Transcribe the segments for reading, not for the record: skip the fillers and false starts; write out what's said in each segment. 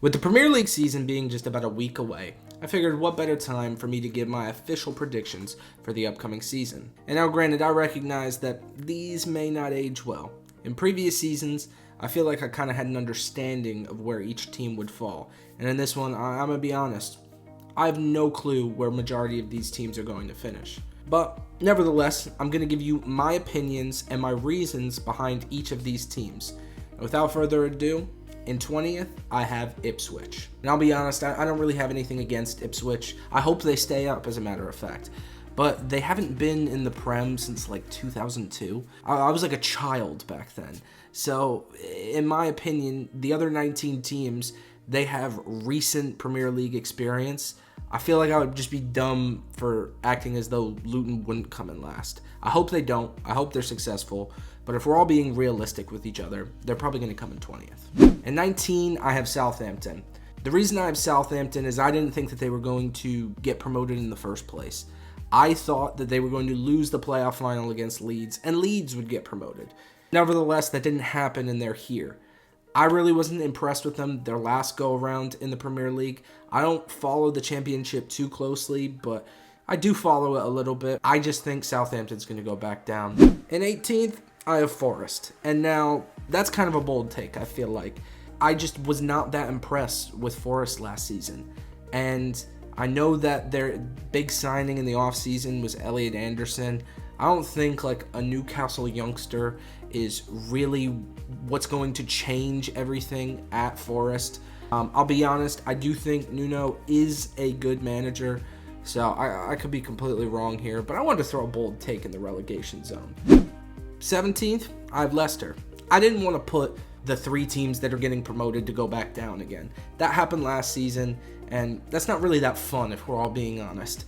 With the Premier League season being just about a week away, I figured what better time for me to give my official predictions for the upcoming season. And now granted, I recognize that these may not age well. In previous seasons, I feel like I kind of had an understanding of where each team would fall. And in this one, I'm going to be honest, I have no clue where majority of these teams are going to finish. But nevertheless, I'm going to give you my opinions and my reasons behind each of these teams. And without further ado, in 20th, I have Ipswich. And I'll be honest, I don't really have anything against Ipswich. I hope they stay up, as a matter of fact. But they haven't been in the Prem since like 2002. I was like a child back then. So, in my opinion, the other 19 teams, they have recent Premier League experience. I feel like I would just be dumb for acting as though Luton wouldn't come in last. I hope they don't. I hope they're successful. But if we're all being realistic with each other, they're probably going to come in 20th. In 19, I have Southampton. The reason I have Southampton is I didn't think that they were going to get promoted in the first place. I thought that they were going to lose the playoff final against Leeds, and Leeds would get promoted. Nevertheless, that didn't happen, and they're here. I really wasn't impressed with them their last go-around in the Premier League. I don't follow the Championship too closely, but I do follow it a little bit. I just think Southampton's going to go back down. In 18th, I have Forest. And now, that's kind of a bold take, I feel like. I just was not that impressed with Forest last season. And I know that their big signing in the offseason was Elliot Anderson. I don't think like a Newcastle youngster is really what's going to change everything at Forest. I'll be honest, I do think Nuno is a good manager, so I could be completely wrong here, but I wanted to throw a bold take in the relegation zone. 17th, I have Leicester. I didn't want to put the three teams that are getting promoted to go back down again. That happened last season, and that's not really that fun if we're all being honest.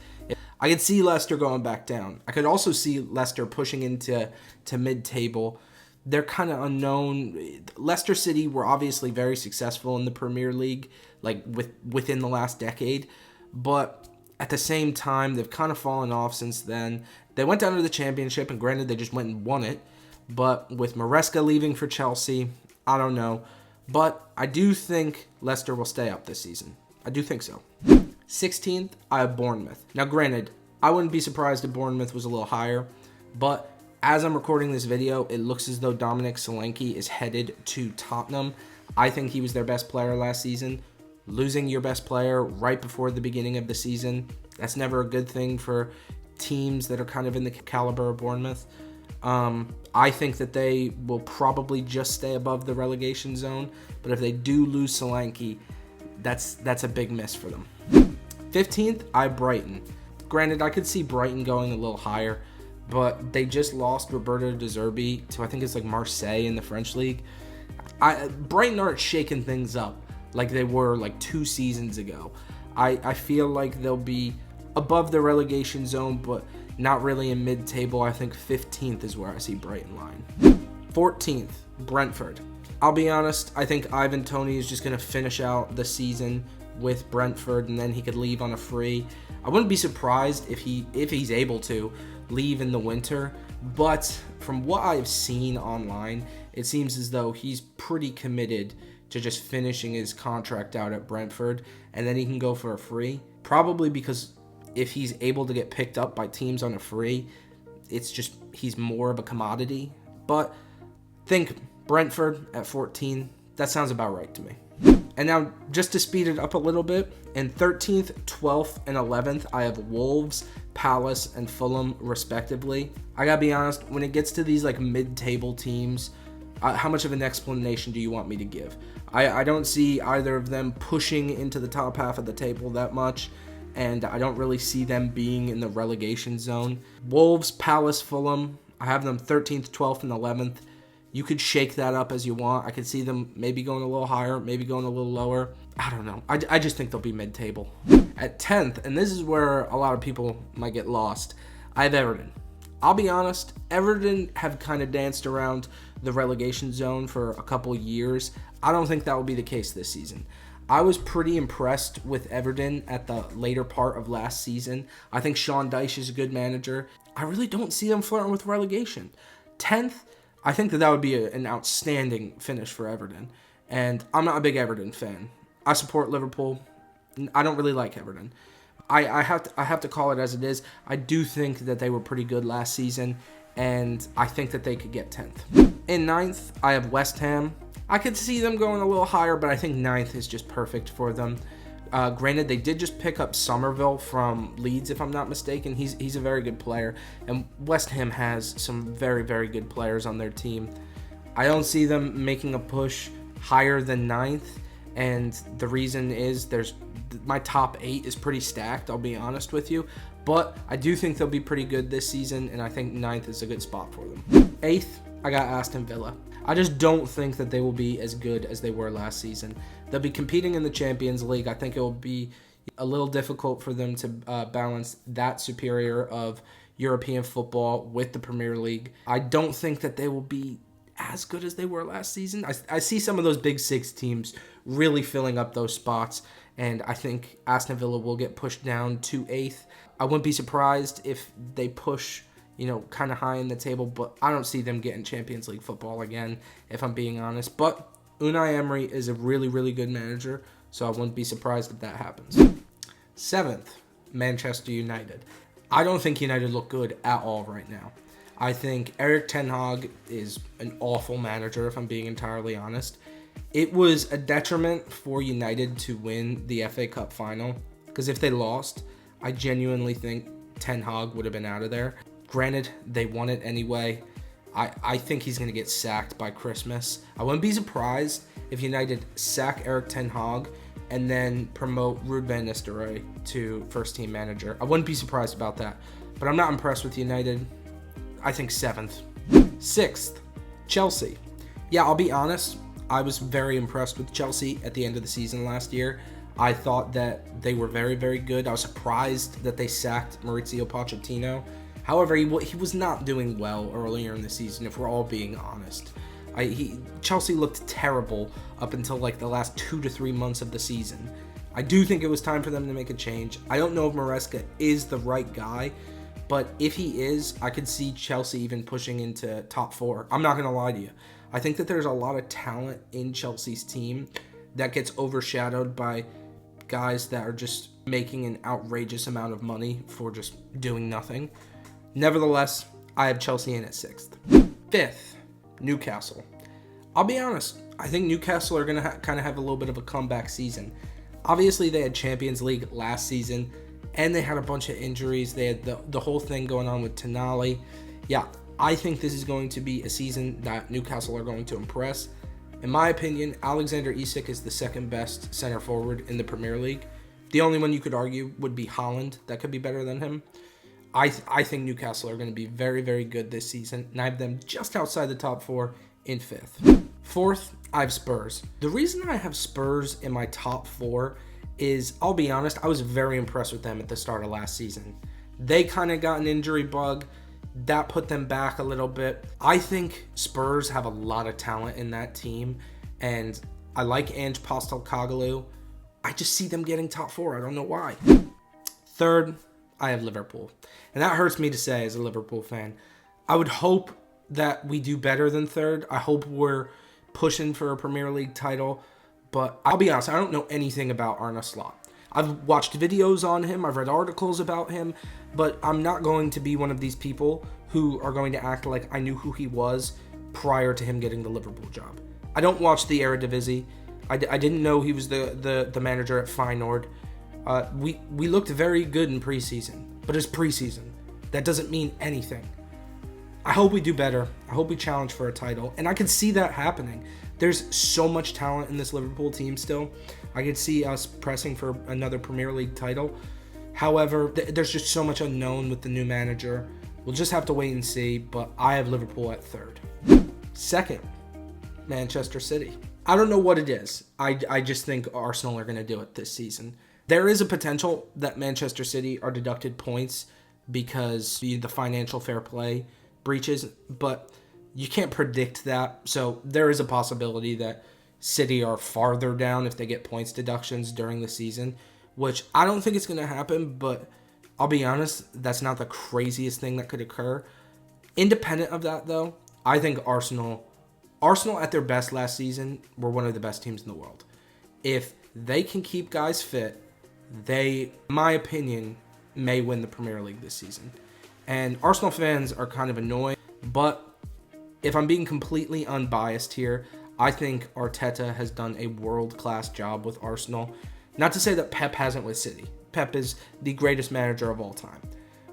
I could see Leicester going back down. I could also see Leicester pushing into mid-table. They're kind of unknown. Leicester City were obviously very successful in the Premier League, like within the last decade, but at the same time, they've kind of fallen off since then. They went down to the Championship, and granted, they just went and won it, but with Maresca leaving for Chelsea, I don't know. But I do think Leicester will stay up this season. I do think so. 16th, I have Bournemouth. Now, granted, I wouldn't be surprised if Bournemouth was a little higher, but as I'm recording this video, it looks as though Dominic Solanke is headed to Tottenham. I think he was their best player last season. Losing your best player right before the beginning of the season, that's never a good thing for teams that are kind of in the caliber of Bournemouth. I think that they will probably just stay above the relegation zone, but if they do lose Solanke, that's a big miss for them. 15th, I have Brighton. Granted, I could see Brighton going a little higher, but they just lost Roberto De Zerbi to, I think it's like Marseille in the French league. Brighton aren't shaking things up like they were like 2 seasons ago. I feel like they'll be above the relegation zone, but not really in mid-table. I think 15th is where I see Brighton lying. 14th, Brentford. I'll be honest, I think Ivan Toney is just going to finish out the season with Brentford, and then he could leave on a free. I wouldn't be surprised if he's able to leave in the winter, but from what I've seen online, it seems as though he's pretty committed to just finishing his contract out at Brentford, and then he can go for a free. Probably because if he's able to get picked up by teams on a free, it's just he's more of a commodity. But think Brentford at 14, that sounds about right to me. And now, just to speed it up a little bit, in 13th, 12th, and 11th, I have Wolves, Palace, and Fulham, respectively. I gotta be honest, when it gets to these like mid-table teams, how much of an explanation do you want me to give? I don't see either of them pushing into the top half of the table that much, and I don't really see them being in the relegation zone. Wolves, Palace, Fulham, I have them 13th, 12th, and 11th. You could shake that up as you want. I could see them maybe going a little higher, maybe going a little lower. I don't know. I just think they'll be mid-table. At 10th, and this is where a lot of people might get lost, I have Everton. I'll be honest, Everton have kind of danced around the relegation zone for a couple years. I don't think that will be the case this season. I was pretty impressed with Everton at the later part of last season. I think Sean Dyche is a good manager. I really don't see them flirting with relegation. 10th, I think that would be an outstanding finish for Everton. And I'm not a big Everton fan. I support Liverpool. I don't really like Everton. I have to call it as it is. I do think that they were pretty good last season, and I think that they could get 10th. In 9th, I have West Ham. I could see them going a little higher, but I think 9th is just perfect for them. Granted, they did just pick up Somerville from Leeds, if I'm not mistaken. He's a very good player, and West Ham has some very, very good players on their team. I don't see them making a push higher than 9th, and the reason is my top 8 is pretty stacked, I'll be honest with you, but I do think they'll be pretty good this season, and I think 9th is a good spot for them. 8th, I got Aston Villa. I just don't think that they will be as good as they were last season. They'll be competing in the Champions League. I think it will be a little difficult for them to balance that superior of European football with the Premier League. I don't think that they will be as good as they were last season. I see some of those big 6 teams really filling up those spots, and I think Aston Villa will get pushed down to 8th. I wouldn't be surprised if they push, kind of high in the table, but I don't see them getting Champions League football again, if I'm being honest. But Unai Emery is a really, really good manager, so I wouldn't be surprised if that happens. 7th, Manchester United. I don't think United look good at all right now. I think Erik ten Hag is an awful manager, if I'm being entirely honest. It was a detriment for United to win the FA Cup final, because if they lost, I genuinely think Ten Hag would have been out of there. Granted, they won it anyway. I think he's going to get sacked by Christmas. I wouldn't be surprised if United sack Erik ten Hag and then promote Ruud van Nistelrooy to first team manager. I wouldn't be surprised about that, but I'm not impressed with United. I think 7th. 6th, Chelsea. Yeah, I'll be honest. I was very impressed with Chelsea at the end of the season last year. I thought that they were very, very good. I was surprised that they sacked Mauricio Pochettino. However, he was not doing well earlier in the season, if we're all being honest. Chelsea looked terrible up until like the last 2 to 3 months of the season. I do think it was time for them to make a change. I don't know if Maresca is the right guy, but if he is, I could see Chelsea even pushing into top 4. I'm not going to lie to you. I think that there's a lot of talent in Chelsea's team that gets overshadowed by guys that are just making an outrageous amount of money for just doing nothing. Nevertheless, I have Chelsea in at 6th. 5th, Newcastle. I'll be honest, I think Newcastle are going to kind of have a little bit of a comeback season. Obviously, they had Champions League last season, and they had a bunch of injuries. They had the whole thing going on with Tonali. Yeah, I think this is going to be a season that Newcastle are going to impress. In my opinion, Alexander Isak is the second best center forward in the Premier League. The only one you could argue would be Haaland. That could be better than him. I think Newcastle are going to be very, very good this season, and I have them just outside the top 4 in 5th. 4th, I have Spurs. The reason I have Spurs in my top 4 is, I'll be honest, I was very impressed with them at the start of last season. They kind of got an injury bug. That put them back a little bit. I think Spurs have a lot of talent in that team, and I like Ange Postecoglou. I just see them getting top 4. I don't know why. 3rd, I have Liverpool. And that hurts me to say as a Liverpool fan. I would hope that we do better than 3rd. I hope we're pushing for a Premier League title. But I'll be honest, I don't know anything about Arne Slot. I've watched videos on him, I've read articles about him, but I'm not going to be one of these people who are going to act like I knew who he was prior to him getting the Liverpool job. I don't watch the Eredivisie. I didn't know he was the manager at Feyenoord. We looked very good in preseason, but it's preseason. That doesn't mean anything. I hope we do better. I hope we challenge for a title, and I can see that happening. There's so much talent in this Liverpool team still. I could see us pressing for another Premier League title. However, there's just so much unknown with the new manager. We'll just have to wait and see, but I have Liverpool at 3rd. 2nd, Manchester City. I don't know what it is. I just think Arsenal are going to do it this season. There is a potential that Manchester City are deducted points because the financial fair play breaches, but you can't predict that. So there is a possibility that City are farther down if they get points deductions during the season, which I don't think it's going to happen, but I'll be honest, that's not the craziest thing that could occur. Independent of that, though, I think Arsenal at their best last season were one of the best teams in the world. If they can keep guys fit, they, in my opinion, may win the Premier League this season. And Arsenal fans are kind of annoying, but if I'm being completely unbiased here, I think Arteta has done a world-class job with Arsenal. Not to say that Pep hasn't with City. Pep is the greatest manager of all time.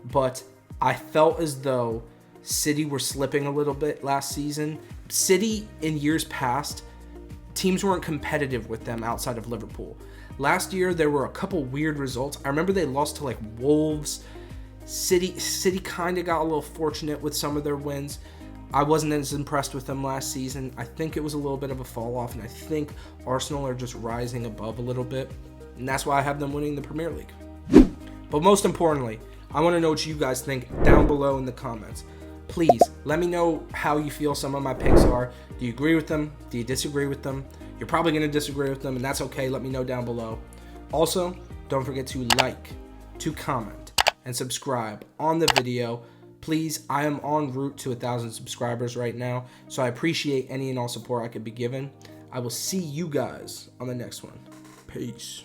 But I felt as though City were slipping a little bit last season. City, in years past, teams weren't competitive with them outside of Liverpool. Last year, there were a couple weird results. I remember they lost to like Wolves. City kind of got a little fortunate with some of their wins. I wasn't as impressed with them last season. I think it was a little bit of a fall off, and I think Arsenal are just rising above a little bit, and that's why I have them winning the Premier League. But most importantly, I want to know what you guys think down below in the comments. Please, let me know how you feel some of my picks are. Do you agree with them? Do you disagree with them? You're probably going to disagree with them, and that's okay. Let me know down below. Also, don't forget to like, to comment, and subscribe on the video. Please, I am en route to 1,000 subscribers right now, so I appreciate any and all support I could be given. I will see you guys on the next one. Peace.